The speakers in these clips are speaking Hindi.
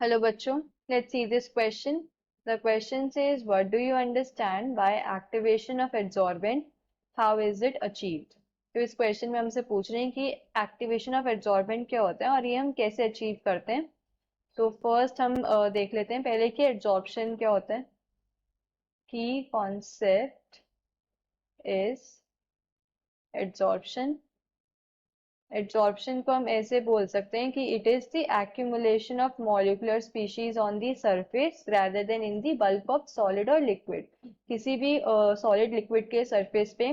Hello बच्चों, let's see this question. The question says, what do you understand by activation of adsorbent? How is it achieved? तो इस क्वेश्चन में हमसे पूछ रहे हैं कि एक्टिवेशन ऑफ एड्जॉर्बेंट क्या होता है और ये हम कैसे अचीव करते हैं. तो फर्स्ट हम देख लेते हैं पहले कि एड्जॉर्प्शन क्या होता है. की कॉन्सेप्ट इज एड्जॉर्प्शन. एड्जॉर्प्शन को हम ऐसे बोल सकते हैं कि it is the accumulation of molecular species on the surface rather then in the bulk of solid और लिक्विड. किसी भी सॉलिड लिक्विड के सरफेस पे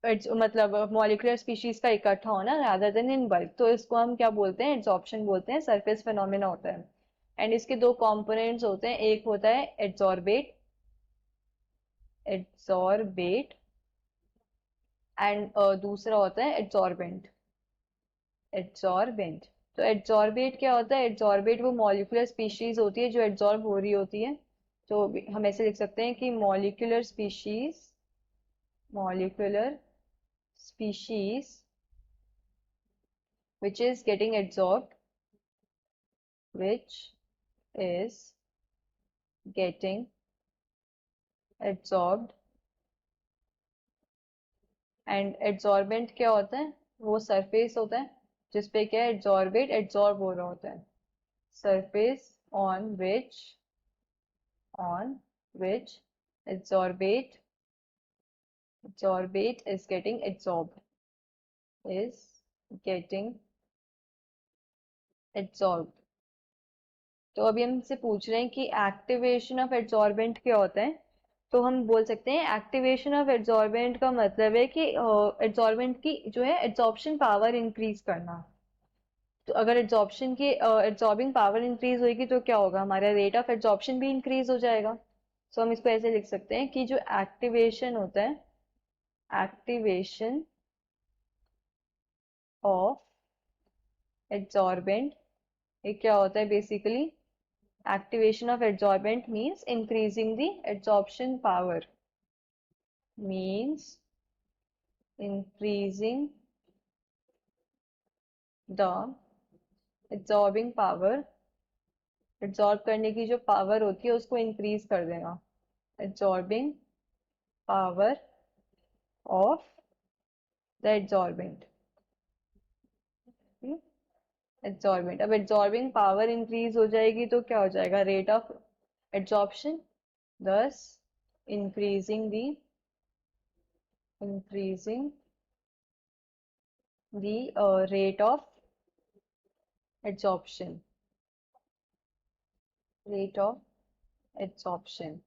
मतलब मॉलिक्यूलर स्पीशीज का इकट्ठा होना रादर देन इन बल्क, तो इसको हम क्या बोलते हैं, एड्जॉर्प्शन बोलते हैं. सरफेस फिनोमेना होता है एंड इसके दो कंपोनेंट्स होते हैं. एक होता है एड्जॉर्बेट, एड्जॉर्बेट एंड दूसरा होता है एड्जॉर्बेंट, एड्सॉर्बेंट. तो एड्सॉर्बेट क्या होता है? एड्सॉर्बेट वो मॉलिक्यूलर स्पीशीज होती है जो एड्सॉर्ब हो रही होती है. तो हम ऐसे लिख सकते हैं कि molecular species, molecular species which is getting absorbed, which is getting absorbed. And adsorbent क्या होता है? वो सरफेस होता है जिसपे क्या है, एड्सॉर्बेट एड्सॉर्ब हो रहा होता है. Surface on which adsorbate adsorbate is getting absorbed, is getting absorbed. तो अभी हमसे पूछ रहे हैं कि एक्टिवेशन ऑफ एड्सॉर्बेंट क्या होता है. तो हम बोल सकते हैं एक्टिवेशन ऑफ एड्सॉर्बेंट का मतलब है कि एड्सॉर्बेंट की जो है एड्सॉर्प्शन पावर इंक्रीज करना. तो अगर एड्सॉर्प्शन की एड्सॉर्बिंग पावर इंक्रीज होगी तो क्या होगा, हमारा रेट ऑफ एड्सॉर्प्शन भी इंक्रीज हो जाएगा. सो हम इसको ऐसे लिख सकते हैं कि जो एक्टिवेशन होता है, एक्टिवेशन ऑफ एड्सॉर्बेंट, ये क्या होता है basically. Activation of adsorbent means increasing the adsorption power, means increasing the adsorbing power. Adsorb करने की जो पावर होती है उसको इंक्रीज कर देना. Adsorbing power of the adsorbent. Adsorbent, अब एड्सॉर्बिंग पावर इंक्रीज हो जाएगी तो क्या हो जाएगा, rate of adsorption, thus increasing the increasing the rate of adsorption, rate of adsorption.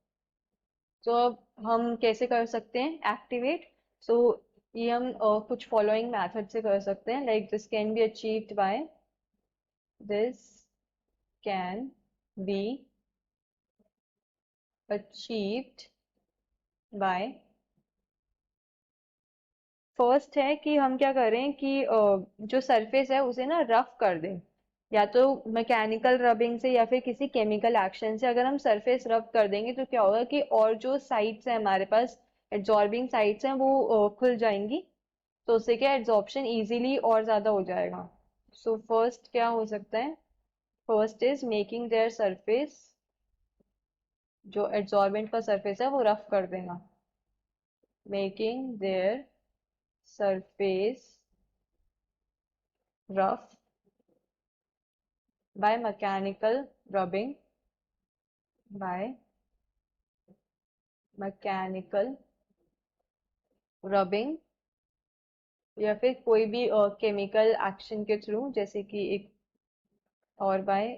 तो अब हम कैसे कर सकते हैं एक्टिवेट. सो ये हम कुछ फॉलोइंग मेथड से कर सकते हैं. Like this can be achieved by, this can be achieved by. First है कि हम क्या करें कि जो सरफेस है उसे ना रफ कर दें, या तो मैकेनिकल रबिंग से या फिर किसी केमिकल एक्शन से. अगर हम सरफेस रब कर देंगे तो क्या होगा कि और जो साइड्स हैं हमारे पास, एड्जॉर्बिंग साइड्स हैं, वो खुल जाएंगी. तो उससे क्या एड्जॉर्प्शन इजीली और ज्यादा हो जाएगा. सो फर्स्ट क्या हो सकता है, first is making their surface, जो एड्जॉर्बेंट का सरफेस है वो रफ कर देना. Making their surface rough by mechanical rubbing, by mechanical rubbing, या फिर कोई भी केमिकल एक्शन के थ्रू, जैसे कि एक और by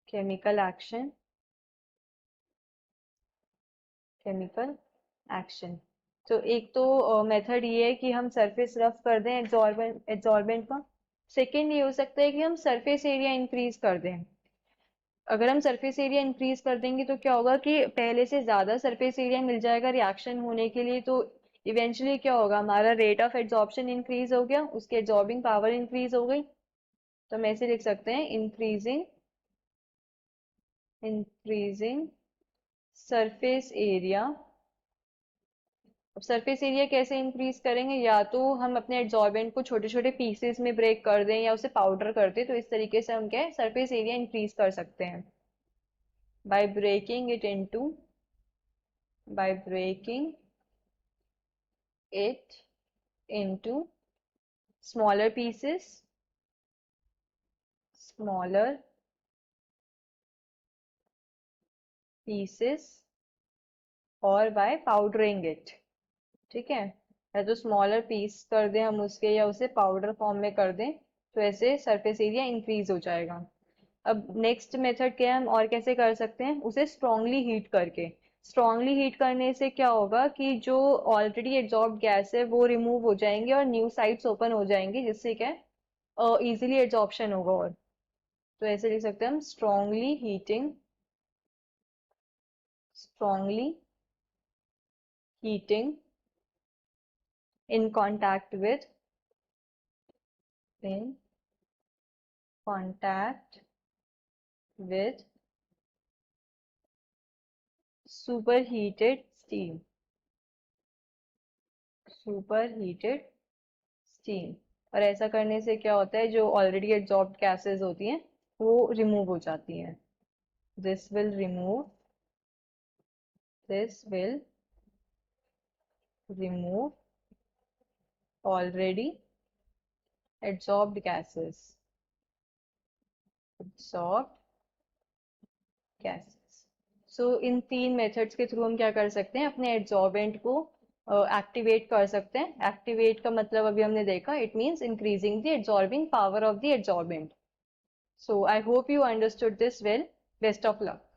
chemical action, chemical action. तो एक तो मेथड ये है कि हम सरफेस रफ कर दें एड्जॉर्बेंट का. सेकेंड ये हो सकता है कि हम सरफेस एरिया इंक्रीज कर दें. अगर हम सरफेस एरिया इंक्रीज कर देंगे तो क्या होगा कि पहले से ज्यादा सरफेस एरिया मिल जाएगा रिएक्शन होने के लिए. तो इवेंचुअली क्या होगा, हमारा रेट ऑफ एड्सॉर्प्शन इंक्रीज हो गया, उसकी एब्जॉर्बिंग पावर इंक्रीज हो गई. तो हम ऐसे लिख सकते हैं, इंक्रीजिंग इंक्रीजिंग सरफेस एरिया अब सरफेस एरिया कैसे इंक्रीज करेंगे, या तो हम अपने एड्सॉर्बेंट को छोटे छोटे पीसेस में ब्रेक कर दें या उसे पाउडर कर दें, तो इस तरीके से हम क्या है सरफेस एरिया इंक्रीज कर सकते हैं by breaking it into by breaking it into smaller pieces, smaller pieces और by powdering it। ठीक है, या तो स्मॉलर पीस कर दें हम उसके, या उसे पाउडर फॉर्म में कर दें, तो ऐसे सरफेस एरिया इंक्रीज हो जाएगा। अब नेक्स्ट मेथड क्या है, हम और कैसे कर सकते हैं, उसे स्ट्रांगली हीट करके। स्ट्रांगली हीट करने से क्या होगा कि जो ऑलरेडी एब्जॉर्ब गैस है वो रिमूव हो जाएंगे और न्यू साइट्स ओपन हो जाएंगी, जिससे क्या इजीली एब्जॉर्प्शन होगा। और तो ऐसे लिख सकते हैं हम, strongly heating in contact with in contact with superheated steam, superheated steam। और ऐसा करने से क्या होता है, जो ऑलरेडी एब्जॉर्ब्ड गैसेस होती हैं वो रिमूव हो जाती हैं। This will remove this will remove already absorbed gases, absorbed gases। सो इन तीन मेथड्स के थ्रू हम क्या कर सकते हैं, अपने एड्सॉर्बेंट को एक्टिवेट कर सकते हैं। एक्टिवेट का मतलब अभी हमने देखा, it means increasing the adsorbing power of the adsorbent. So I hope you understood this well. Best of luck.